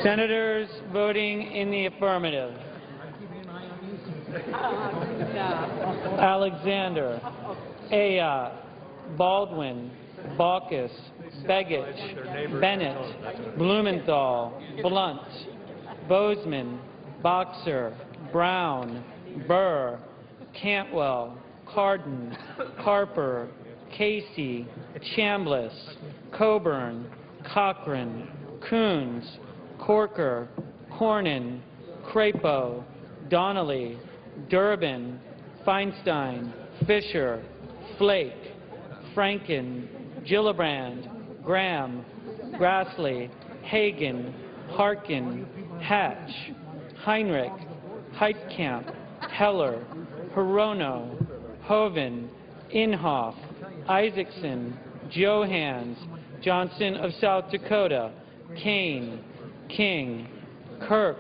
Senators voting in the affirmative: Alexander, Ayotte, Baldwin, Baucus, Begich, Bennett, Blumenthal, Blunt, Bozeman, Boxer, Brown, Burr, Cantwell, Cardin, Harper, Casey, Chambliss, Coburn, Cochran, Coons, Corker, Cornyn, Crapo, Donnelly, Durbin, Feinstein, Fisher, Flake, Franken, Gillibrand, Graham, Grassley, Hagan, Harkin, Hatch, Heinrich, Heitkamp, Heller, Hirono, Hoeven, Inhofe, Isaacson, Johans, Johnson of South Dakota, Kane, King, Kirk,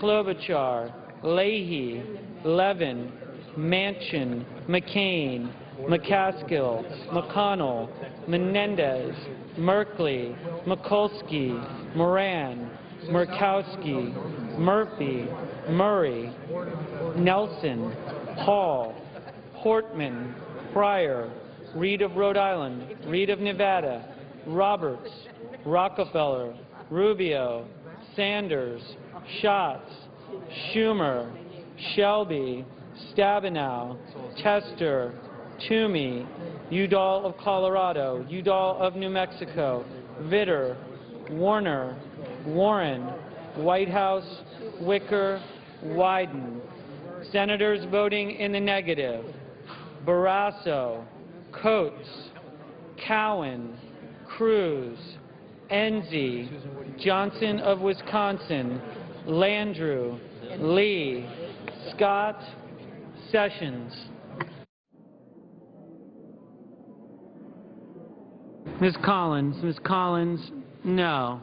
Klobuchar, Leahy, Levin, Manchin, McCain, McCaskill, McConnell, Menendez, Merkley, Mikulski, Moran, Murkowski, Murphy, Murray, Nelson, Hall, Portman, Pryor, Reed of Rhode Island, Reed of Nevada, Roberts, Rockefeller, Rubio, Sanders, Schatz, Schumer, Shelby, Stabenow, Tester, Toomey, Udall of Colorado, Udall of New Mexico, Vitter, Warner, Warren, Whitehouse, Wicker, Wyden. Senators voting in the negative: Barrasso, Coates, Cowan, Cruz, Enzi, Johnson of Wisconsin, Landrieu, Lee, Scott, Sessions. Ms. Collins, no.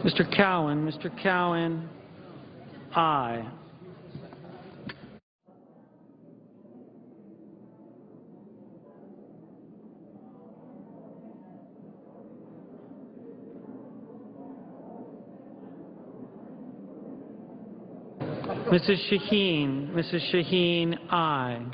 Mr. Cowan, aye. Mrs. Shaheen, aye.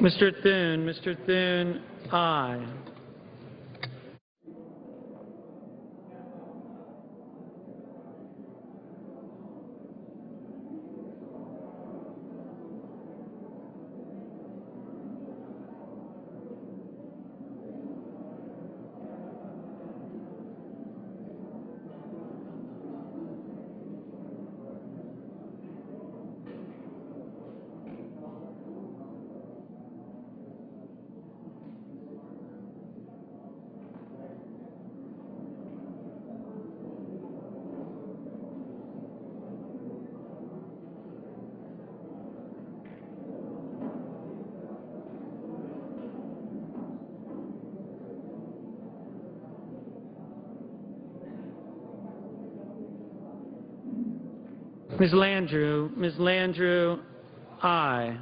Mr. Thune, aye. Ms. Landrieu, aye.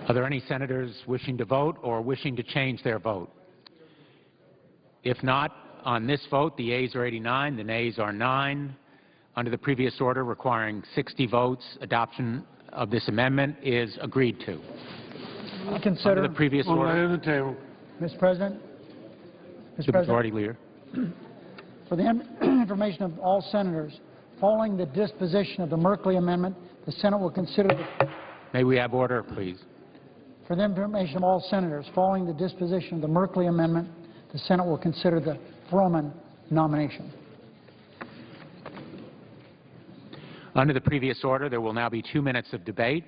Are there any senators wishing to vote or wishing to change their vote? If not, on this vote, the yeas are 89, the nays are 9. Under the previous order requiring 60 votes, adoption of this amendment is agreed to. Consider. Under the previous order. On the table. Mr. President. The Majority Leader. For the information of all senators, following the disposition of the Merkley Amendment, the Senate will consider the... May we have order, please? For the information of all senators, following the disposition of the Merkley Amendment, the Senate will consider the Froman nomination. Under the previous order, there will now be 2 minutes of debate,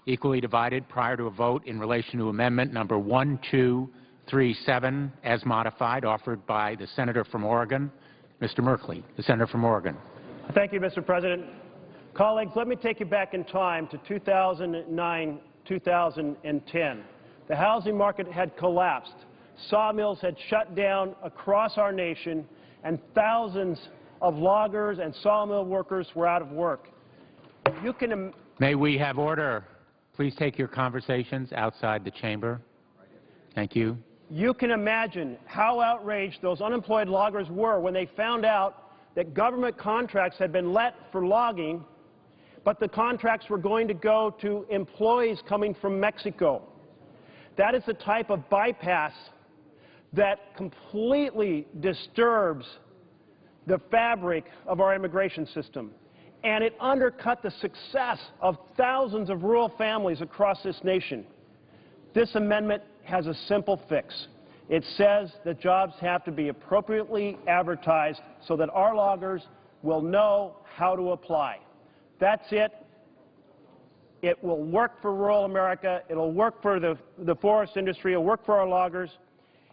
equally divided prior to a vote in relation to amendment number 1237, as modified, offered by the Senator from Oregon, Mr. Merkley, the Senator from Oregon. Thank you, Mr. President. Colleagues, let me take you back in time to 2009, 2010. The housing market had collapsed. Sawmills had shut down across our nation, and thousands of loggers and sawmill workers were out of work. May we have order? Please take your conversations outside the chamber. Thank you. You can imagine how outraged those unemployed loggers were when they found out that government contracts had been let for logging, but the contracts were going to go to employees coming from Mexico. That is the type of bypass that completely disturbs the fabric of our immigration system. And it undercut the success of thousands of rural families across this nation. This amendment has a simple fix. It says that jobs have to be appropriately advertised so that our loggers will know how to apply. That's it. It will work for rural America. It will work for the forest industry. It will work for our loggers.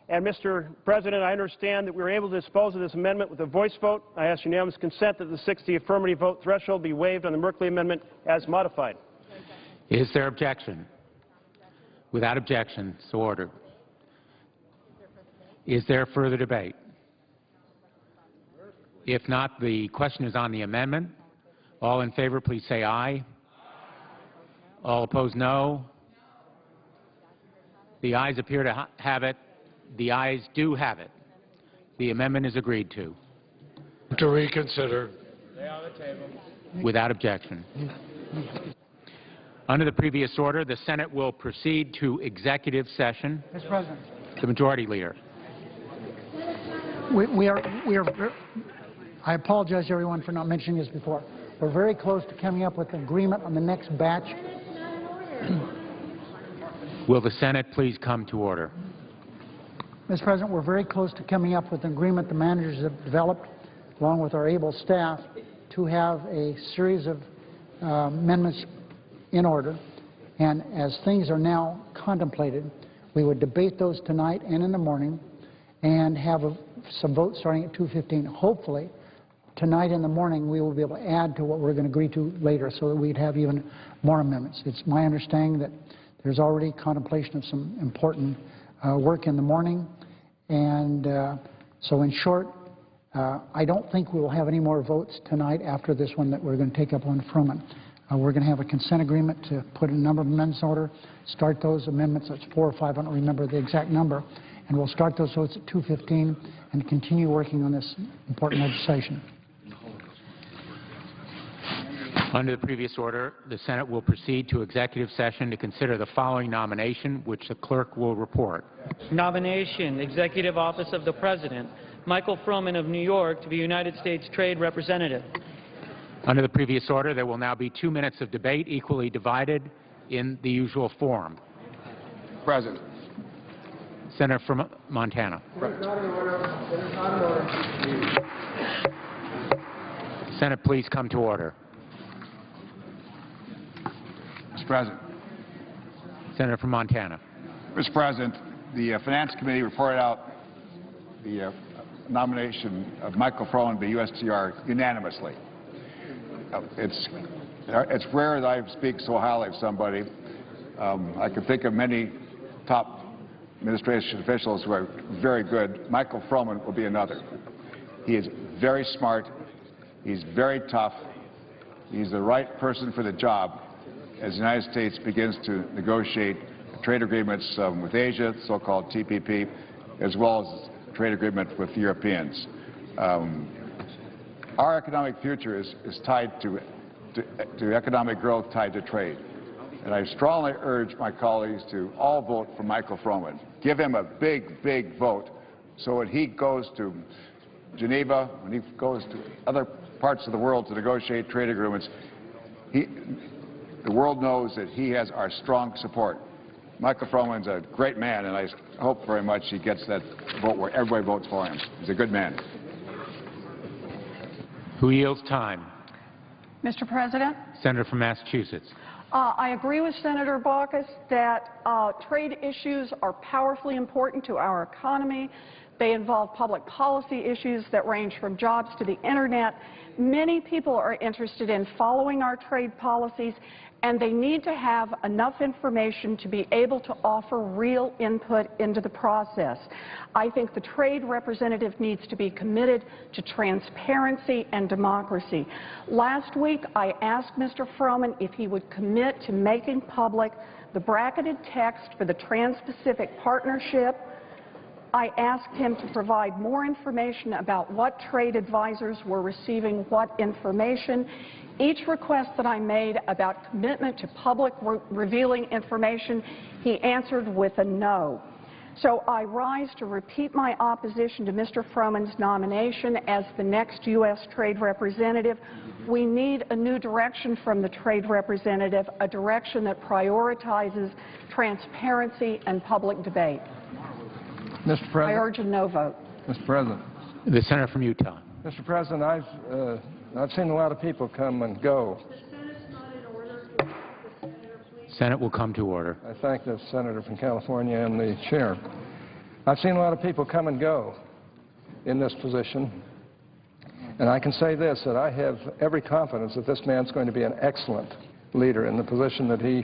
And, Mr. President, I understand that we were able to dispose of this amendment with a voice vote. I ask unanimous consent that the 60 affirmative vote threshold be waived on the Merkley Amendment as modified. Is there objection? Without objection, so ordered. Is there further debate? If not, the question is on the amendment. All in favor, please say aye. All opposed, no. The ayes appear to have it. The ayes do have it. The amendment is agreed to. To reconsider. Without objection. Under the previous order, the Senate will proceed to executive session. Mr. President. The Majority Leader. I apologize, everyone, for not mentioning this before. We're very close to coming up with an agreement on the next batch. Will the Senate please come to order? Mr. President, we're very close to coming up with an agreement the managers have developed, along with our able staff, to have a series of amendments in order. And as things are now contemplated, we would debate those tonight and in the morning and have some votes starting at 2:15. Hopefully, tonight in the morning, we will be able to add to what we're going to agree to later so that we'd have even more amendments. It's my understanding that there's already contemplation of some important work in the morning. And so in short, I don't think we will have any more votes tonight after this one that we're going to take up on Froman. We're going to have a consent agreement to put a number of amendments in order, start those amendments. That's 4 or 5, I don't remember the exact number. And we'll start those votes at 2:15 and continue working on this important legislation. Under the previous order, the Senate will proceed to executive session to consider the following nomination, which the clerk will report. Nomination, Executive Office of the President, Michael Froman of New York to be United States Trade Representative. Under the previous order, there will now be 2 minutes of debate, equally divided in the usual form. President. Senator from Montana. Senate, please come to order. Mr. President. Senator from Montana. Mr. President, the Finance Committee reported out the nomination of Michael Froman to the USTR unanimously. It's rare that I speak so highly of somebody. I can think of many top administration officials who are very good. Michael Froman will be another. He is very smart. He's very tough. He's the right person for the job as the United States begins to negotiate trade agreements with Asia, so-called TPP, as well as trade agreement with Europeans. Our economic future is tied to economic growth tied to trade. And I strongly urge my colleagues to all vote for Michael Froman. Give him a big, big vote so when he goes to Geneva, when he goes to other parts of the world to negotiate trade agreements, the world knows that he has our strong support. Michael Froman's a great man, and I hope very much he gets that vote where everybody votes for him. He's a good man. Who yields time? Mr. President, Senator from Massachusetts. I agree with Senator Baucus that trade issues are powerfully important to our economy. They involve public policy issues that range from jobs to the Internet. Many people are interested in following our trade policies, and they need to have enough information to be able to offer real input into the process. I think the trade representative needs to be committed to transparency and democracy. Last week, I asked Mr. Froman if he would commit to making public the bracketed text for the Trans-Pacific Partnership. I asked him to provide more information about what trade advisors were receiving what information. Each request that I made about commitment to public revealing information, he answered with a no. So I rise to repeat my opposition to Mr. Froman's nomination as the next U.S. trade representative. We need a new direction from the trade representative, a direction that prioritizes transparency and public debate. Mr. President. I urge a no vote. Mr. President. The senator from Utah. Mr. President, I've seen a lot of people come and go. Senate will come to order. I thank the senator from California and the chair. I've seen a lot of people come and go in this position, and I can say this, that I have every confidence that this man's going to be an excellent leader in the position that he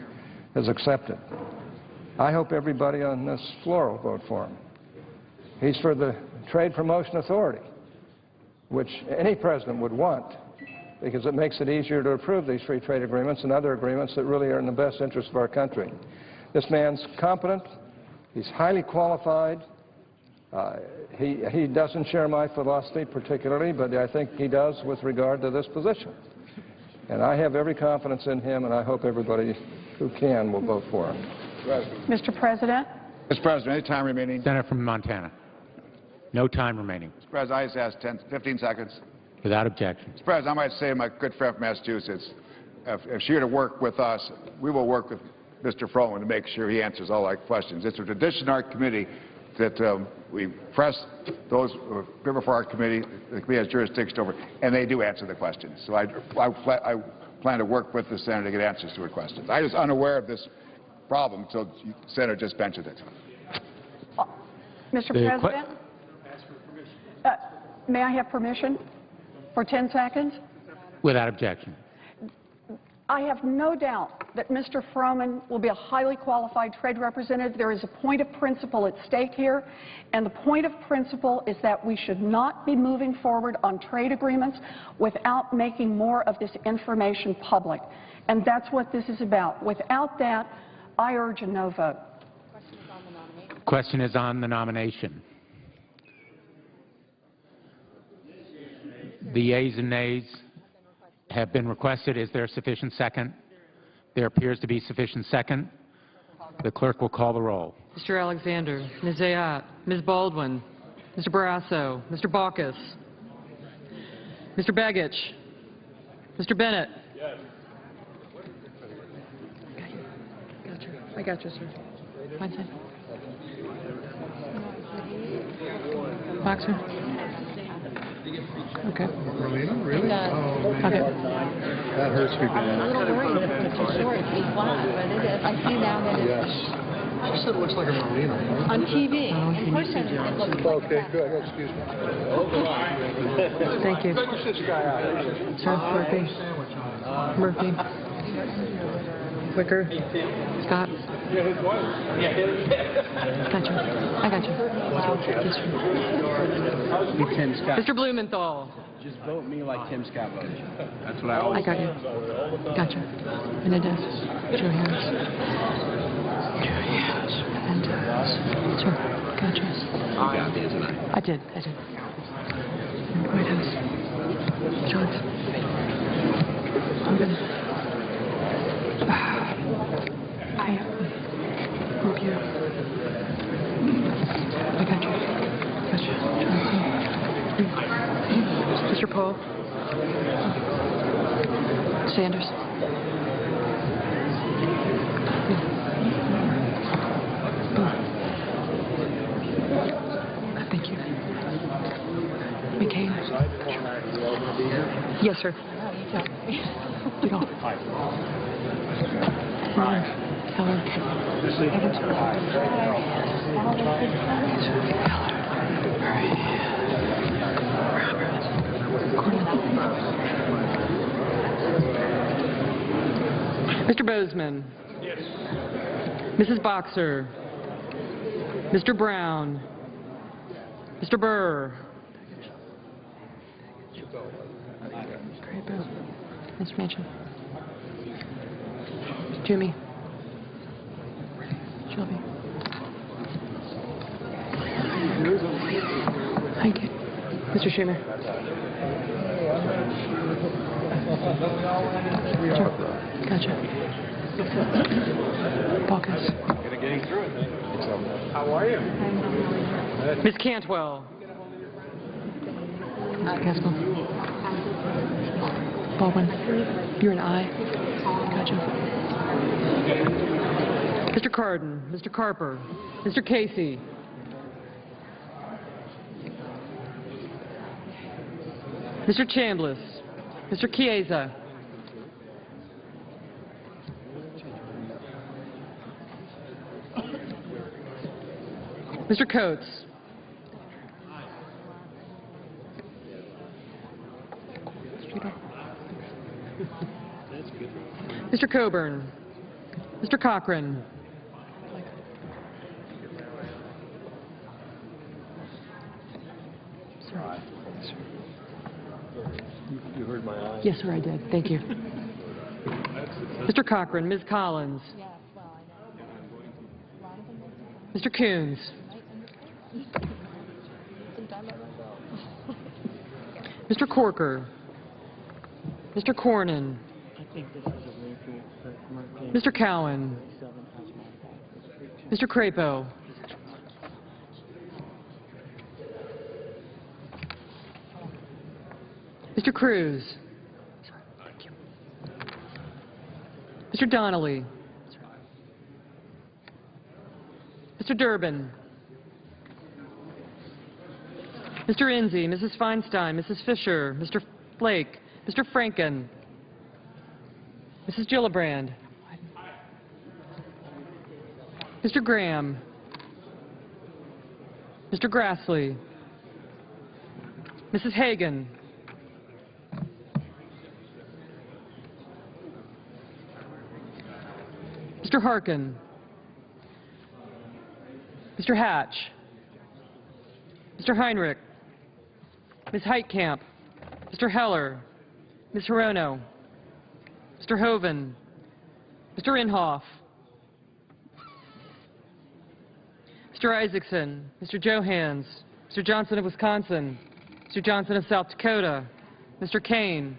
has accepted. I hope everybody on this floor will vote for him. He's for the Trade Promotion Authority, which any president would want, because it makes it easier to approve these free trade agreements and other agreements that really are in the best interest of our country. This man's competent. He's highly qualified. He doesn't share my philosophy particularly, but I think he does with regard to this position. And I have every confidence in him, and I hope everybody who can will vote for him. Mr. President. Mr. President, any time remaining? Senator from Montana. No time remaining. Mr. President, I just asked 15 seconds. Without objection. Mr. President, I might say to my good friend from Massachusetts, if she were to work with us, we will work with Mr. Froman to make sure he answers all our questions. It's a tradition in our committee that we press those who appear before our committee, the committee has jurisdiction over, and they do answer the questions. So I plan to work with the senator to get answers to her questions. I was unaware of this problem until the senator just mentioned it. Mr. President, may I have permission for 10 seconds? Without objection. I have no doubt that Mr. Froman will be a highly qualified trade representative. There is a point of principle at stake here, and the point of principle is that we should not be moving forward on trade agreements without making more of this information public. And that's what this is about. Without that, I urge a no vote. Question is on the nomination. The yeas and nays have been requested. Is there sufficient second? There appears to be sufficient second. The clerk will call the roll. Mr. Alexander, Ms. Zayat, Ms. Baldwin, Mr. Barrasso, Mr. Baucus, Mr. Begich, Mr. Bennett. Yes. I got you, sir. Boxer. Okay. Really? Okay. That hurts me bad. I'm a little worried if it's too short. He's black, but it is. I see now that it's... Yes. She said it looks like a marina. On TV. In person, it looks like Okay, good. Excuse me. Thank you. Push this guy out. Sir, Murphy. Wicker. Scott. Gotcha. I got you. Mr. Blumenthal. Just vote me like Tim Scott voted you. That's what I always I got you. Gotcha. Menendez. Johannes. Johannes. Menendez. Sure. Gotcha. You got me, isn't I? I did. White House. Jones. Hogan. Rubio. I got you. Gotcha. Johnson. Mr. Paul. Sanders. Thank you. McCain. Yes, sir. You don't. Heller. Mr. Bozeman. Yes. Mrs. Boxer. Mr. Brown. Mr. Burr. Mr. Manchin. Jimmy. Shelby. Thank you. Mr. Schumer. Sure. Gotcha. Balkans. Getting through it, man. How are you? Ms. Cantwell. Mr. Gaskell. Baldwin. You're an aye. Gotcha. Mr. Cardin. Mr. Carper. Mr. Casey. Mr. Chambliss. Mr. Chiesa. Mr. Coates. Mr. Coburn. Mr. Cochran. You heard my eyes. Yes, sir, I did. Thank you. Mr. Cochran. Ms. Collins. Mr. Coons. Mr. Corker. Mr. Cornyn. Mr. Cowan. Mr. Crapo. Mr. Cruz. Mr. Donnelly. Mr. Durbin. Mr. Enzi, Mrs. Feinstein, Mrs. Fisher, Mr. Flake, Mr. Franken, Mrs. Gillibrand, Mr. Graham, Mr. Grassley, Mrs. Hagan, Mr. Harkin, Mr. Hatch, Mr. Heinrich, Ms. Heitkamp, Mr. Heller, Ms. Hirono, Mr. Hoven, Mr. Inhofe, Mr. Isaacson, Mr. Johans, Mr. Johnson of Wisconsin, Mr. Johnson of South Dakota, Mr. Kane.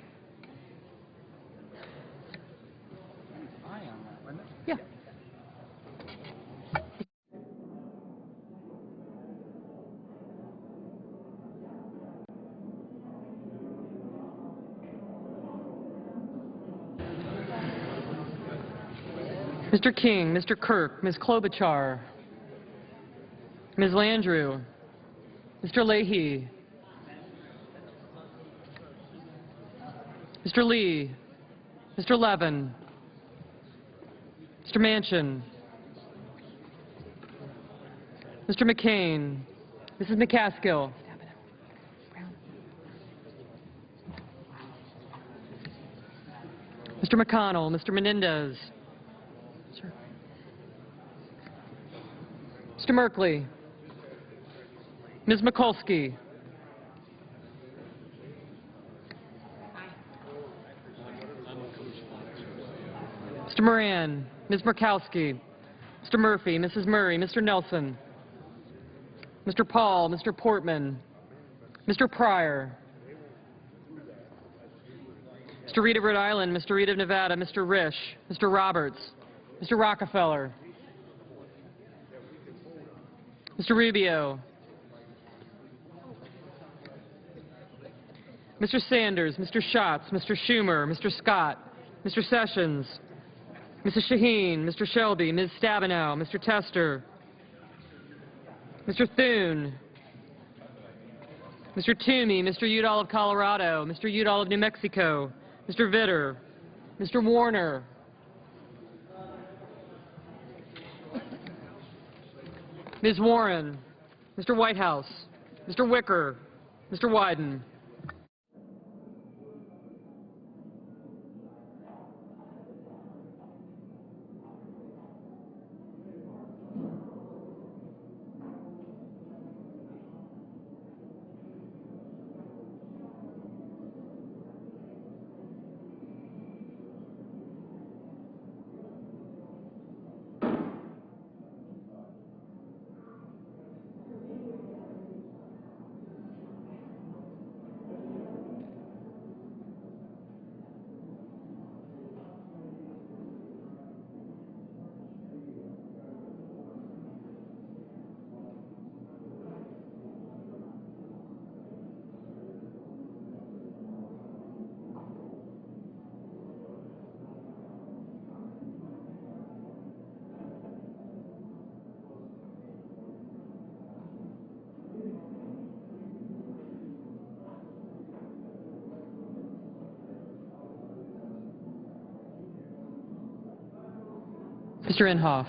Yeah. Mr. King, Mr. Kirk, Ms. Klobuchar, Ms. Landrieu, Mr. Leahy, Mr. Lee, Mr. Levin, Mr. Manchin, Mr. McCain, Mrs. McCaskill, Mr. McConnell, Mr. Menendez, Mr. Merkley, Ms. Mikulski, Mr. Moran, Ms. Murkowski, Mr. Murphy, Mrs. Murray, Mr. Nelson, Mr. Paul, Mr. Portman, Mr. Pryor, Mr. Reed of Rhode Island, Mr. Reed of Nevada, Mr. Risch, Mr. Roberts, Mr. Rockefeller, Mr. Rubio, Mr. Sanders, Mr. Schatz, Mr. Schumer, Mr. Scott, Mr. Sessions, Mrs. Shaheen, Mr. Shelby, Ms. Stabenow, Mr. Tester, Mr. Thune, Mr. Toomey, Mr. Udall of Colorado, Mr. Udall of New Mexico, Mr. Vitter, Mr. Warner, Ms. Warren, Mr. Whitehouse, Mr. Wicker, Mr. Wyden. Mr. Inhofe.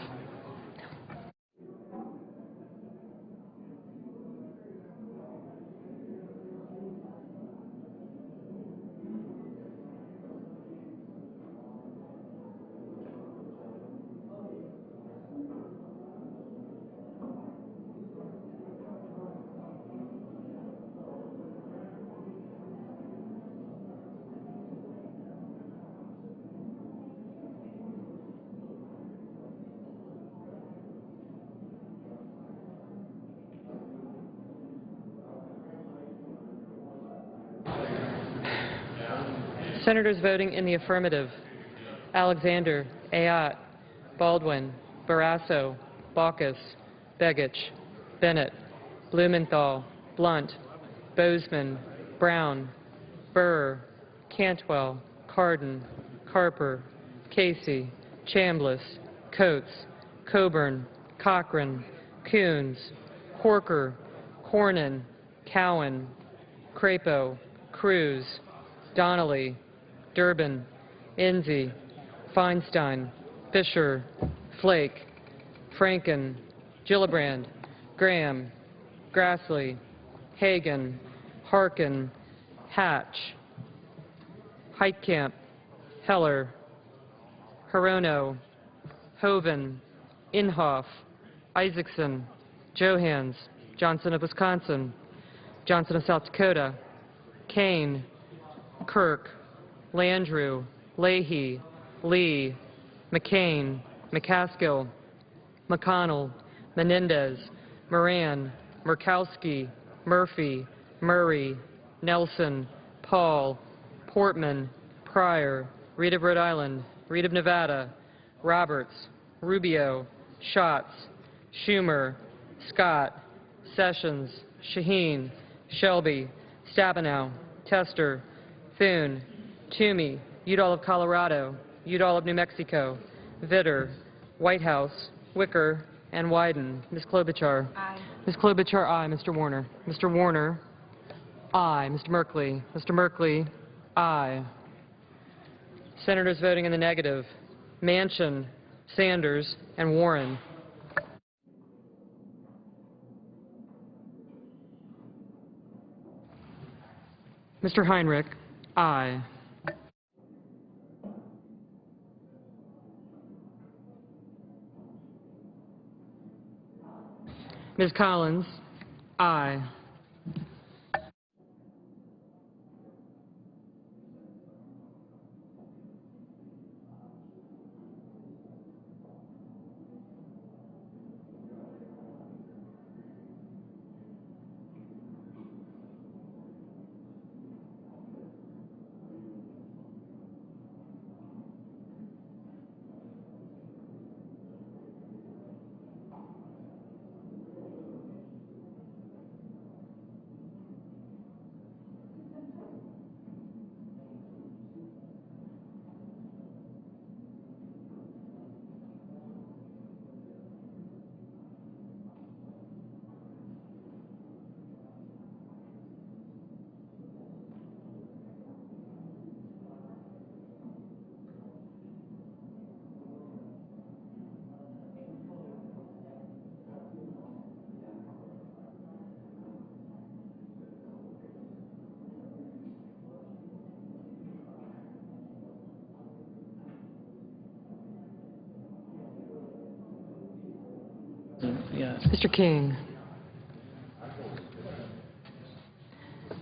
Senators voting in the affirmative: Alexander, Ayotte, Baldwin, Barrasso, Baucus, Begich, Bennett, Blumenthal, Blunt, Bozeman, Brown, Burr, Cantwell, Cardin, Carper, Casey, Chambliss, Coates, Coburn, Cochran, Coons, Corker, Cornyn, Cowan, Crapo, Cruz, Donnelly, Durbin, Enzi, Feinstein, Fisher, Flake, Franken, Gillibrand, Graham, Grassley, Hagan, Harkin, Hatch, Heitkamp, Heller, Hirono, Hoeven, Inhofe, Isaacson, Johans, Johnson of Wisconsin, Johnson of South Dakota, Kane, Kirk, Landrieu, Leahy, Lee, McCain, McCaskill, McConnell, Menendez, Moran, Murkowski, Murphy, Murray, Nelson, Paul, Portman, Pryor, Reed of Rhode Island, Reed of Nevada, Roberts, Rubio, Schatz, Schumer, Scott, Sessions, Shaheen, Shelby, Stabenow, Tester, Thune, Toomey, Udall of Colorado, Udall of New Mexico, Vitter, Whitehouse, Wicker, and Wyden. Ms. Klobuchar. Aye. Ms. Klobuchar, aye. Mr. Warner. Mr. Warner, aye. Mr. Merkley. Mr. Merkley, aye. Senators voting in the negative: Manchin, Sanders, and Warren. Mr. Heinrich, aye. Ms. Collins, aye. Yes. Mr. King.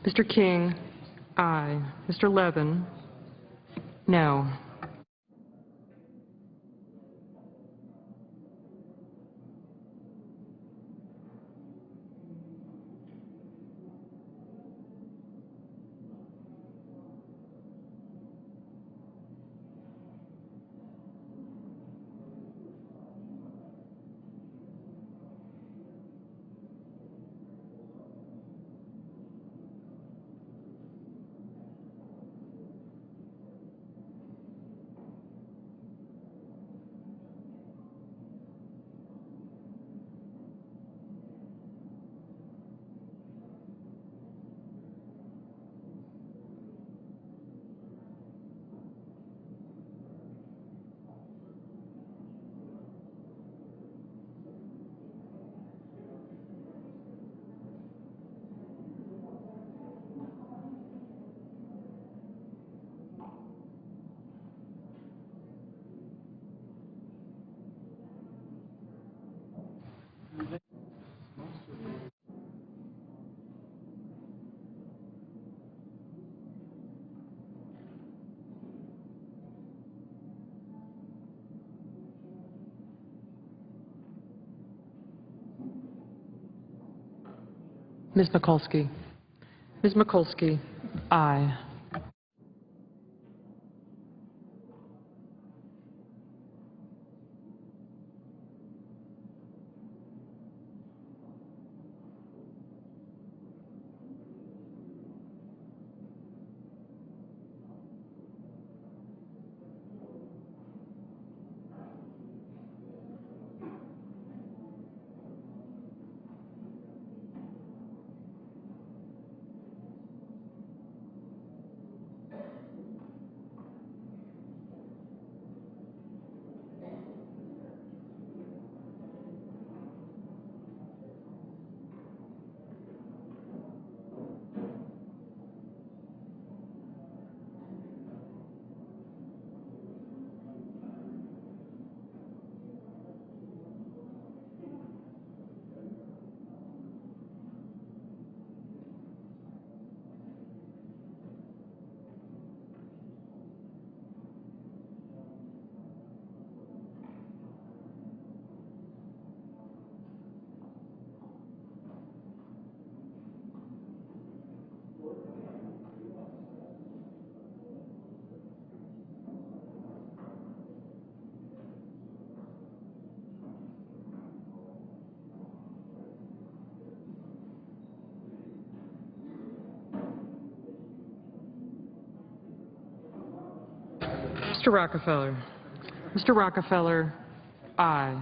Mr. King, aye. Mr. Levin, no. Ms. Mikulski. Ms. Mikulski, aye. Mr. Rockefeller. Mr. Rockefeller, aye.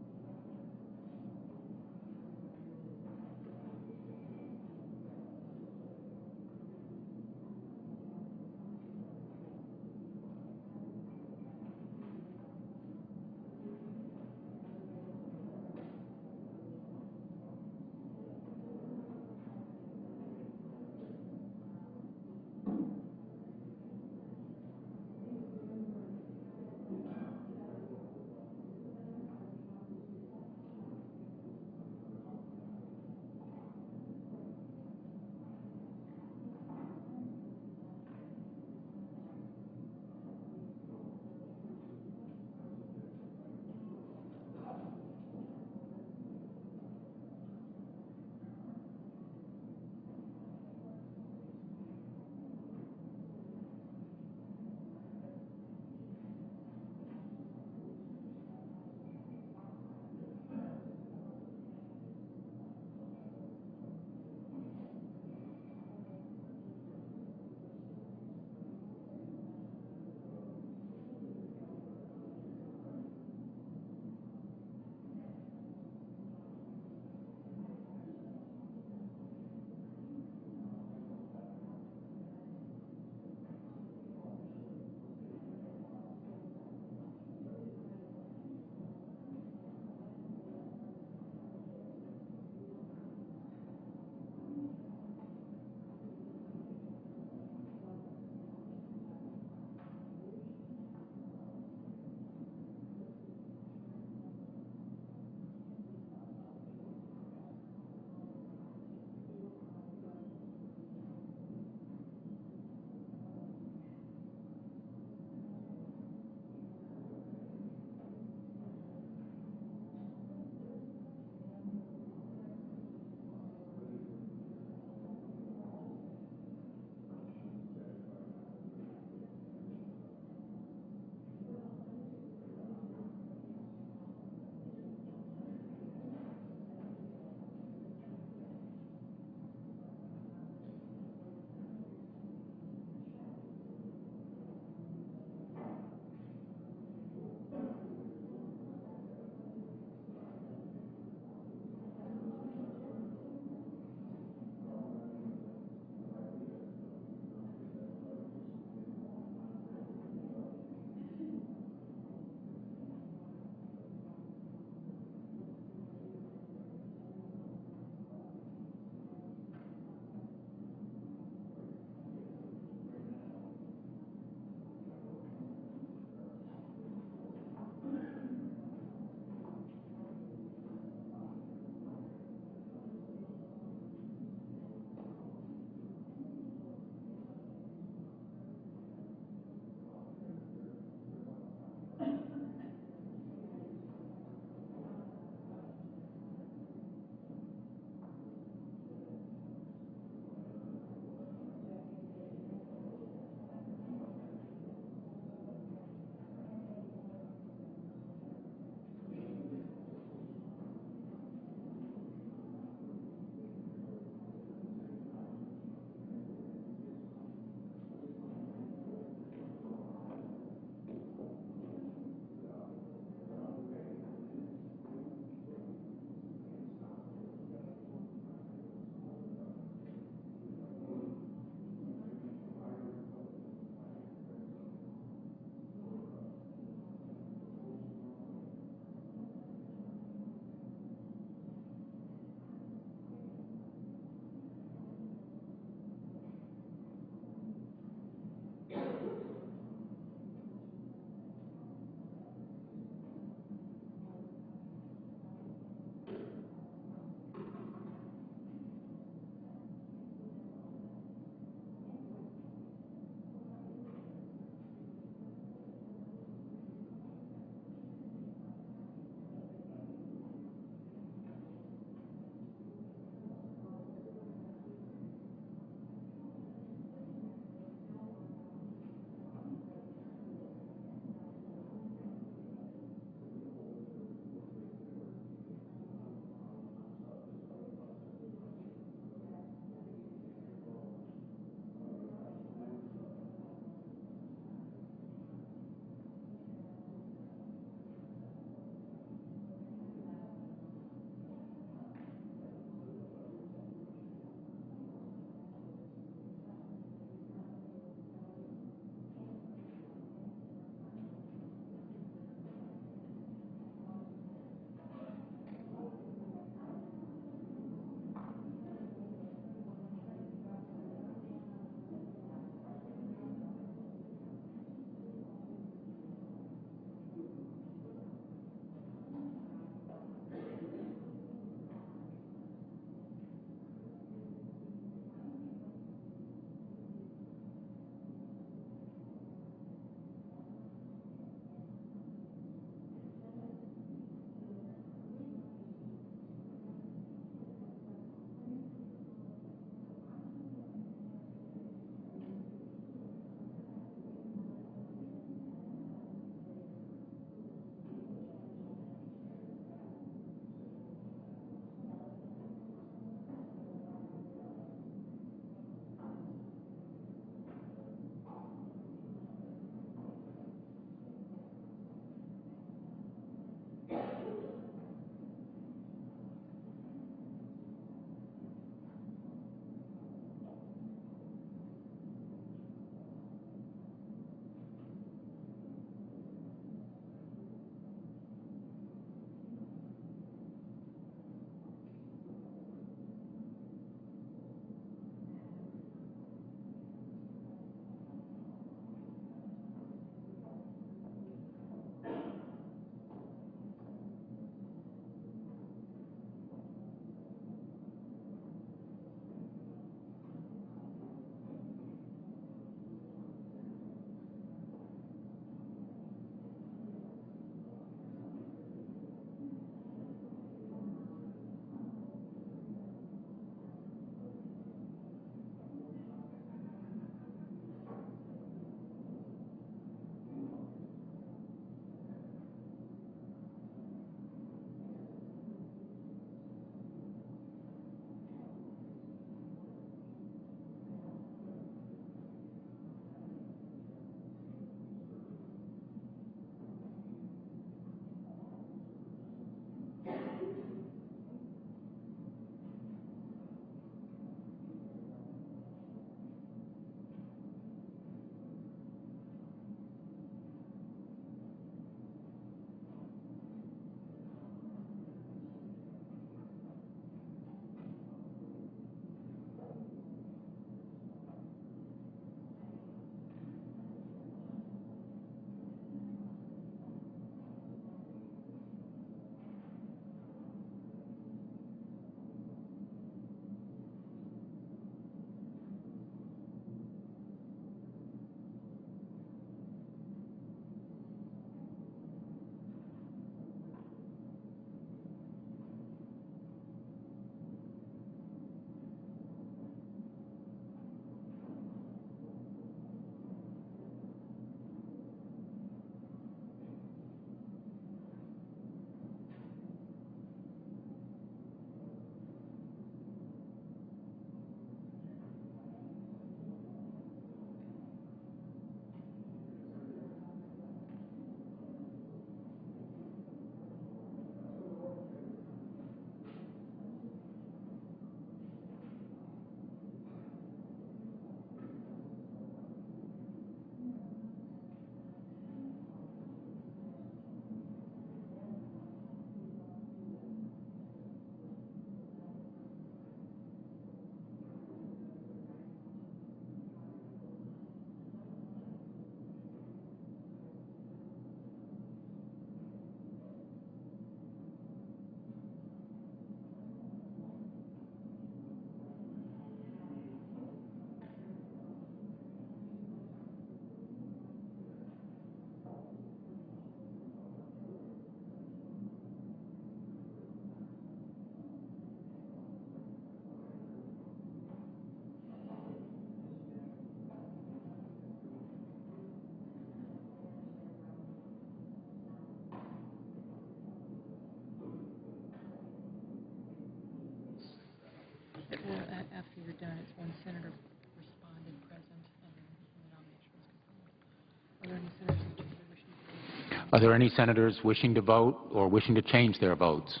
Are there any senators wishing to vote or wishing to change their votes?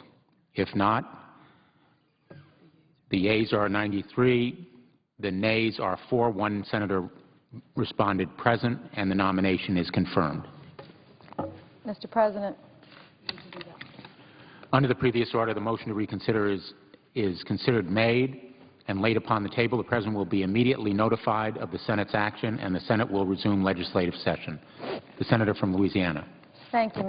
If not, the yeas are 93, the nays are 4, 1 senator responded present, and the nomination is confirmed. Mr. President. Under the previous order, the motion to reconsider is considered made and laid upon the table. The President will be immediately notified of the Senate's action, and the Senate will resume legislative session. The Senator from Louisiana. Thank you,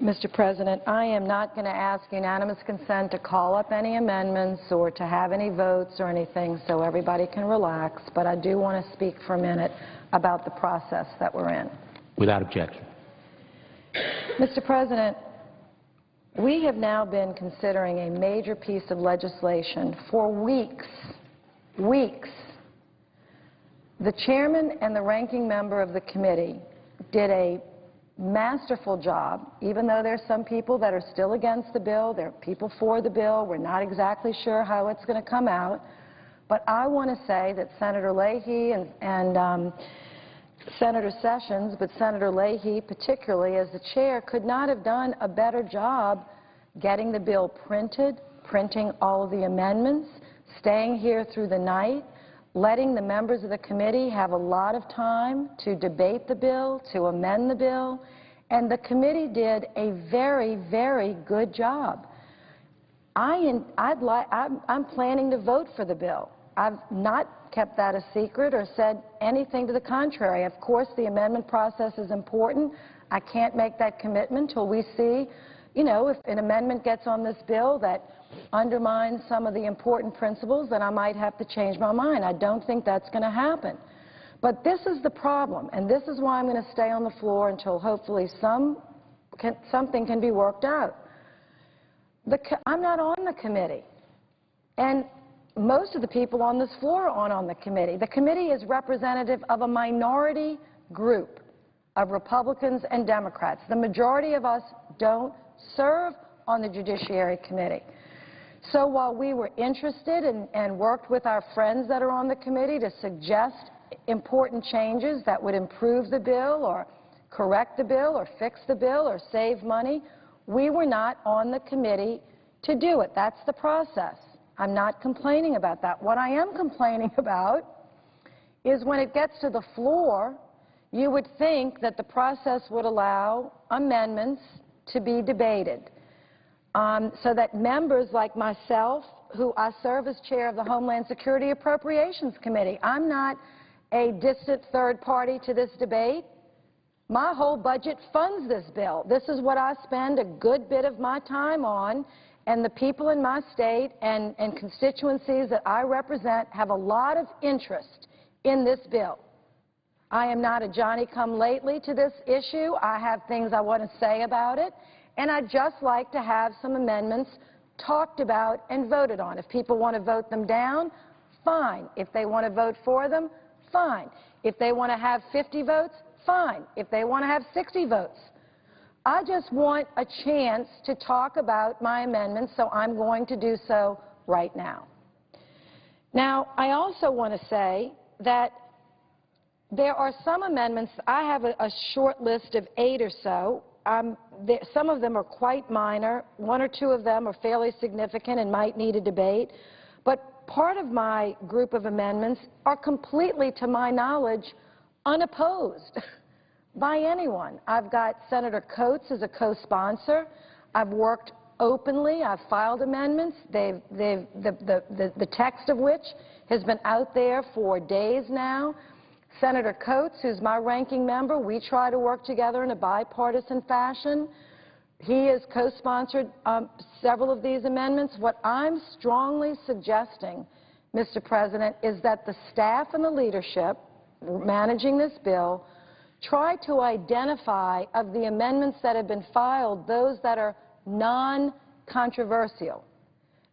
Mr. President. I am not going to ask unanimous consent to call up any amendments or to have any votes or anything, so everybody can relax, but I do want to speak for a minute about the process that we're in. Without objection. Mr. President, we have now been considering a major piece of legislation for weeks. The chairman and the ranking member of the committee did a masterful job, even though there's some people that are still against the bill, there are people for the bill, we're not exactly sure how it's going to come out. But I want to say that Senator Leahy and Senator Sessions, but Senator Leahy particularly as the chair, could not have done a better job getting the bill printed, printing all of the amendments, staying here through the night, letting the members of the committee have a lot of time to debate the bill, to amend the bill, and the committee did a very, very good job. I'm planning to vote for the bill. I've not kept that a secret or said anything to the contrary. Of course, the amendment process is important. I can't make that commitment until we see, you know, if an amendment gets on this bill that undermines some of the important principles, then I might have to change my mind. I don't think that's going to happen. But this is the problem, and this is why I'm going to stay on the floor until hopefully something can be worked out. I'm not on the committee, and most of the people on this floor aren't on the committee. The committee is representative of a minority group of Republicans and Democrats. The majority of us don't serve on the Judiciary Committee. So while we were interested and worked with our friends that are on the committee to suggest important changes that would improve the bill or correct the bill or fix the bill or save money, we were not on the committee to do it. That's the process. I'm not complaining about that. What I am complaining about is when it gets to the floor, you would think that the process would allow amendments to be debated. So that members like myself, who I serve as chair of the Homeland Security Appropriations Committee, I'm not a distant third party to this debate. My whole budget funds this bill. This is what I spend a good bit of my time on, and the people in my state and constituencies that I represent have a lot of interest in this bill. I am not a Johnny-come-lately to this issue. I have things I want to say about it. And I'd just like to have some amendments talked about and voted on. If people want to vote them down, fine. If they want to vote for them, fine. If they want to have 50 votes, fine. If they want to have 60 votes. I just want a chance to talk about my amendments, so I'm going to do so right now. Now, I also want to say that there are some amendments. I have a short list of 8 or so. Some of them are quite minor. 1 or 2 of them are fairly significant and might need a debate. But part of my group of amendments are completely, to my knowledge, unopposed by anyone. I've got Senator Coates as a co-sponsor. I've worked openly. I've filed amendments. The text of which has been out there for days now. Senator Coates, who's my ranking member, we try to work together in a bipartisan fashion. He has co-sponsored several of these amendments. What I'm strongly suggesting, Mr. President, is that the staff and the leadership managing this bill try to identify, of the amendments that have been filed, those that are non-controversial,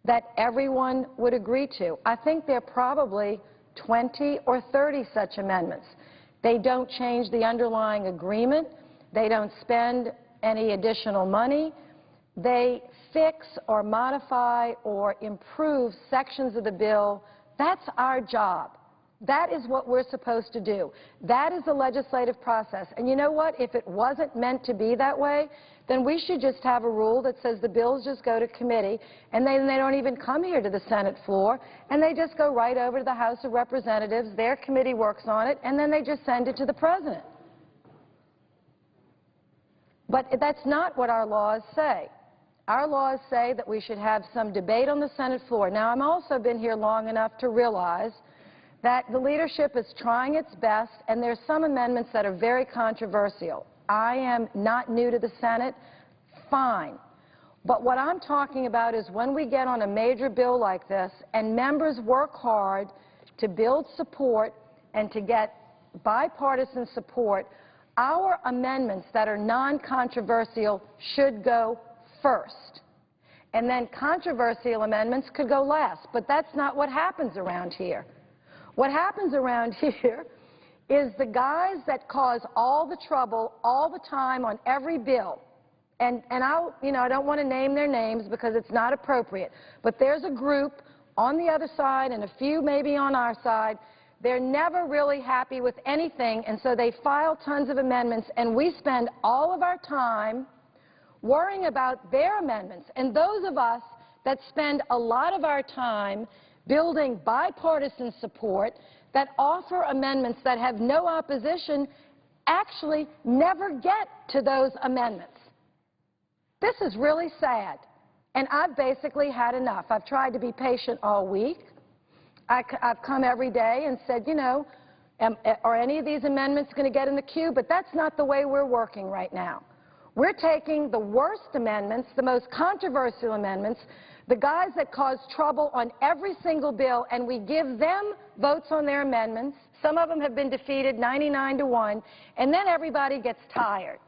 that everyone would agree to. I think there are probably 20 or 30 such amendments. They don't change the underlying agreement. They don't spend any additional money. They fix or modify or improve sections of the bill. That's our job. That is what we're supposed to do. That is the legislative process. And you know what? If it wasn't meant to be that way, then we should just have a rule that says the bills just go to committee, and then they don't even come here to the Senate floor, and they just go right over to the House of Representatives. Their committee works on it, and then they just send it to the president. But that's not what our laws say. Our laws say that we should have some debate on the Senate floor. Now, I've also been here long enough to realize that the leadership is trying its best, and there's some amendments that are very controversial. I am not new to the Senate, fine. But what I'm talking about is when we get on a major bill like this and members work hard to build support and to get bipartisan support, our amendments that are non-controversial should go first. And then controversial amendments could go last. But that's not what happens around here. What happens around here is the guys that cause all the trouble all the time on every bill, and I don't want to name their names because it's not appropriate, but there's a group on the other side and a few maybe on our side. They're never really happy with anything, and so they file tons of amendments, and we spend all of our time worrying about their amendments. And those of us that spend a lot of our time building bipartisan support, that offer amendments that have no opposition, actually never get to those amendments. This is really sad, and I've basically had enough. I've tried to be patient all week. I've come every day and said, you know, are any of these amendments going to get in the queue? But that's not the way we're working right now. We're taking the worst amendments, the most controversial amendments, the guys that cause trouble on every single bill, and we give them votes on their amendments. Some of them have been defeated 99-1, and then everybody gets tired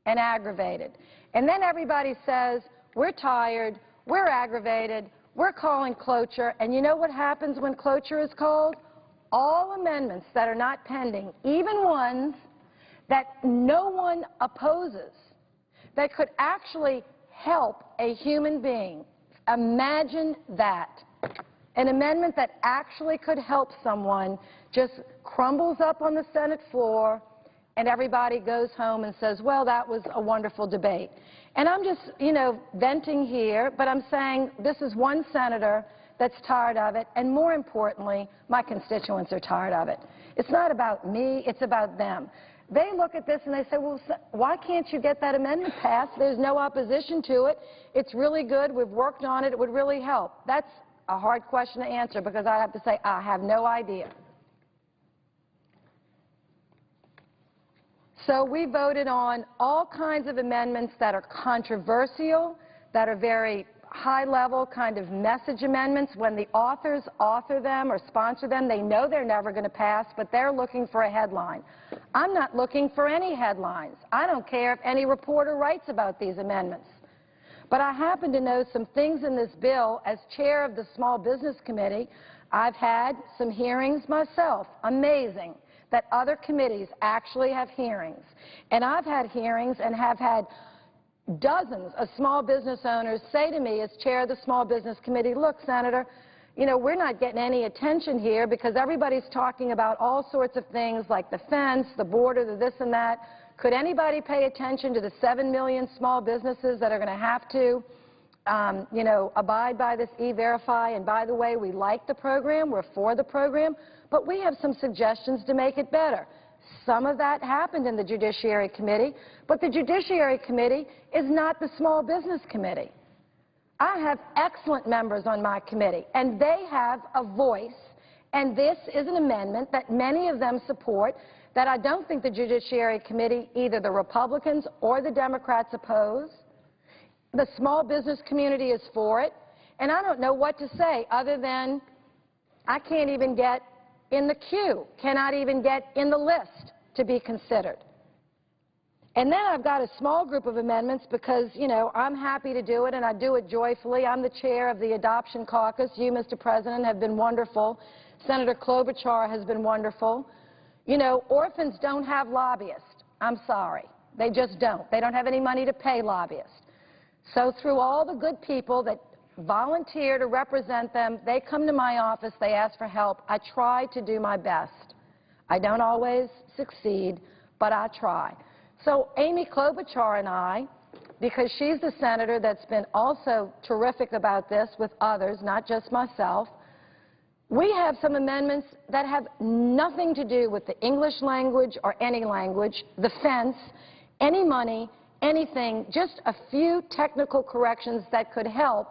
and aggravated. And then everybody says, we're tired, we're aggravated, we're calling cloture. And you know what happens when cloture is called? All amendments that are not pending, even ones that no one opposes, that could actually help a human being. Imagine that. An amendment that actually could help someone just crumbles up on the Senate floor, and everybody goes home and says, well, that was a wonderful debate. And I'm just, venting here, but I'm saying this is one senator that's tired of it, and more importantly, my constituents are tired of it. It's not about me, it's about them. They look at this and they say, well, why can't you get that amendment passed? There's no opposition to it. It's really good. We've worked on it. It would really help. That's a hard question to answer because I have to say I have no idea. So we voted on all kinds of amendments that are controversial, that are very high-level kind of message amendments. When the authors author them or sponsor them, they know they're never going to pass, but they're looking for a headline. I'm not looking for any headlines. I don't care if any reporter writes about these amendments. But I happen to know some things in this bill. As chair of the Small Business Committee, I've had some hearings myself. Amazing that other committees actually have hearings. And I've had hearings and have had dozens of small business owners say to me as chair of the Small Business Committee, look, Senator, we're not getting any attention here because everybody's talking about all sorts of things like the fence, the border, the this and that. Could anybody pay attention to the 7 million small businesses that are going to have to, abide by this E-Verify? And by the way, we like the program, we're for the program, but we have some suggestions to make it better. Some of that happened in the Judiciary Committee, but the Judiciary Committee is not the Small Business Committee. I have excellent members on my committee, and they have a voice, and this is an amendment that many of them support that I don't think the Judiciary Committee, either the Republicans or the Democrats, oppose. The small business community is for it, and I don't know what to say other than I can't even get in the queue, cannot even get in the list to be considered. And then I've got a small group of amendments because, I'm happy to do it, and I do it joyfully. I'm the chair of the Adoption Caucus. You, Mr. President, have been wonderful. Senator Klobuchar has been wonderful. Orphans don't have lobbyists. I'm sorry. They just don't. They don't have any money to pay lobbyists. So through all the good people that volunteer to represent them. They come to my office. They ask for help. I try to do my best. I don't always succeed, but I try. So Amy Klobuchar and I, because she's the senator that's been also terrific about this with others, not just myself, we have some amendments that have nothing to do with the English language or any language, the fence, any money, anything, just a few technical corrections that could help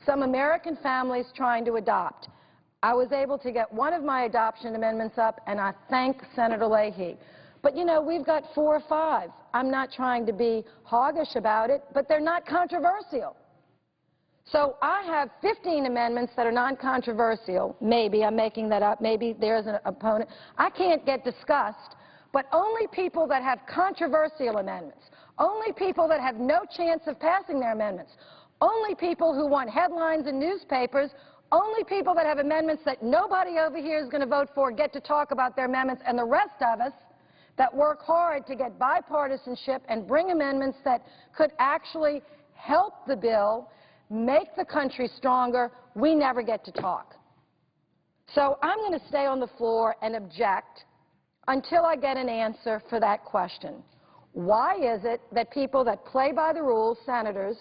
some American families trying to adopt. I was able to get one of my adoption amendments up, and I thank Senator Leahy. But, you know, we've got 4 or 5. I'm not trying to be hoggish about it, but they're not controversial. So I have 15 amendments that are non-controversial. Maybe, I'm making that up. Maybe there's an opponent. I can't get discussed, but only people that have controversial amendments, only people that have no chance of passing their amendments, only people who want headlines in newspapers, only people that have amendments that nobody over here is going to vote for get to talk about their amendments, and the rest of us that work hard to get bipartisanship and bring amendments that could actually help the bill, make the country stronger, we never get to talk. So I'm going to stay on the floor and object until I get an answer for that question. Why is it that people that play by the rules, senators,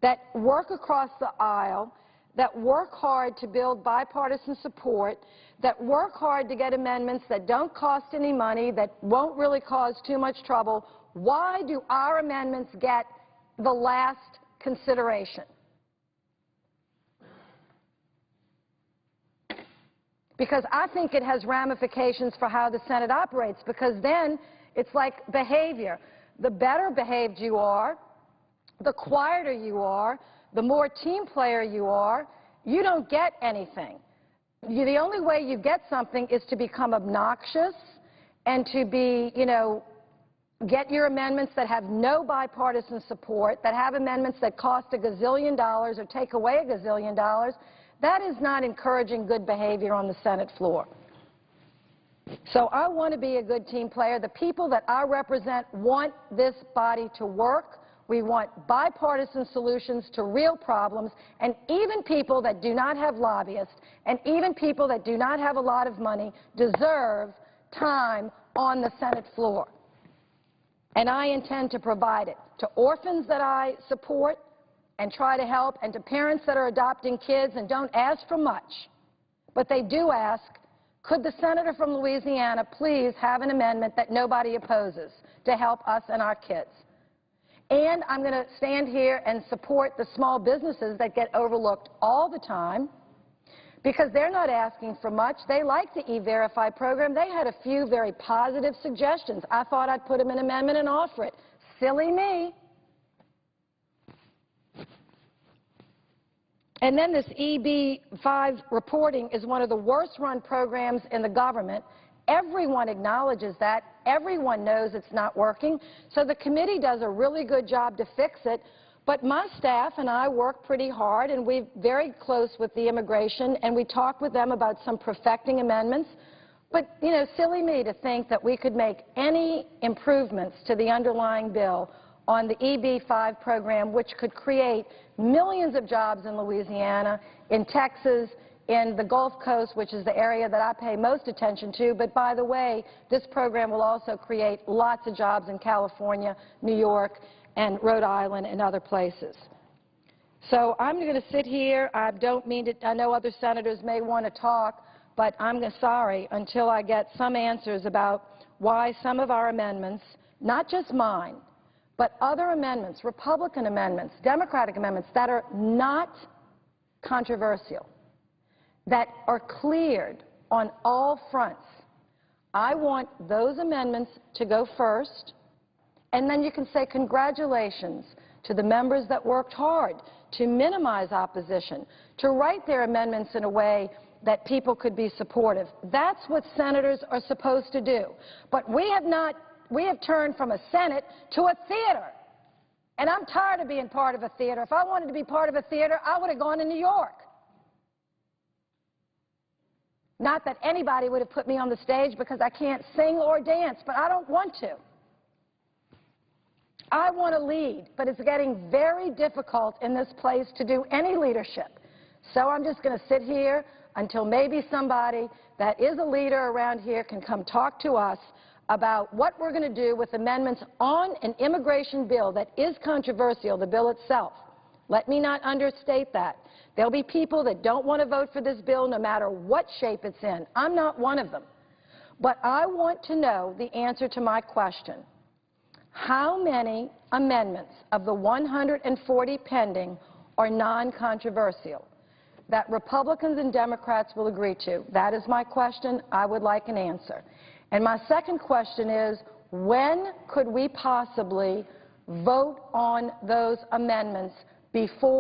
that work across the aisle, that work hard to build bipartisan support, that work hard to get amendments that don't cost any money, that won't really cause too much trouble, why do our amendments get the last consideration? Because I think it has ramifications for how the Senate operates, because then it's like behavior. The better behaved you are, the quieter you are, the more team player you are, you don't get anything. The only way you get something is to become obnoxious and to be, you know, get your amendments that have no bipartisan support, that have amendments that cost $1 gazillion or take away $1 gazillion. That is not encouraging good behavior on the Senate floor. So I want to be a good team player. The people that I represent want this body to work. We want bipartisan solutions to real problems, and even people that do not have lobbyists and even people that do not have a lot of money deserve time on the Senate floor. And I intend to provide it to orphans that I support and try to help, and to parents that are adopting kids and don't ask for much, but they do ask, could the senator from Louisiana please have an amendment that nobody opposes to help us and our kids? And I'm going to stand here and support the small businesses that get overlooked all the time because they're not asking for much. They like the E-Verify program. They had a few very positive suggestions. I thought I'd put them in an amendment and offer it. Silly me. And then this EB-5 reporting is one of the worst-run programs in the government. Everyone acknowledges that. Everyone knows it's not working. So the committee does a really good job to fix it. But my staff and I work pretty hard, and we're very close with the immigration, and we talk with them about some perfecting amendments. But, you know, silly me to think that we could make any improvements to the underlying bill on the EB-5 program, which could create millions of jobs in Louisiana, in Texas, in the Gulf Coast, which is the area that I pay most attention to. But by the way, this program will also create lots of jobs in California, New York, and Rhode Island and other places. So I'm going to sit here. I don't mean to, I know other senators may want to talk, but I'm sorry until I get some answers about why some of our amendments, not just mine, but other amendments, Republican amendments, Democratic amendments that are not controversial, that are cleared on all fronts. I want those amendments to go first, and then you can say congratulations to the members that worked hard to minimize opposition, to write their amendments in a way that people could be supportive. That's what senators are supposed to do. But we have turned from a Senate to a theater. And I'm tired of being part of a theater. If I wanted to be part of a theater, I would have gone to New York. Not that anybody would have put me on the stage because I can't sing or dance, but I don't want to. I want to lead, but it's getting very difficult in this place to do any leadership. So I'm just going to sit here until maybe somebody that is a leader around here can come talk to us about what we're going to do with amendments on an immigration bill that is controversial, the bill itself. Let me not understate that. There'll be people that don't want to vote for this bill no matter what shape it's in. I'm not one of them. But I want to know the answer to my question. How many amendments of the 140 pending are non-controversial that Republicans and Democrats will agree to? That is my question. I would like an answer. And my second question is, when could we possibly vote on those amendments before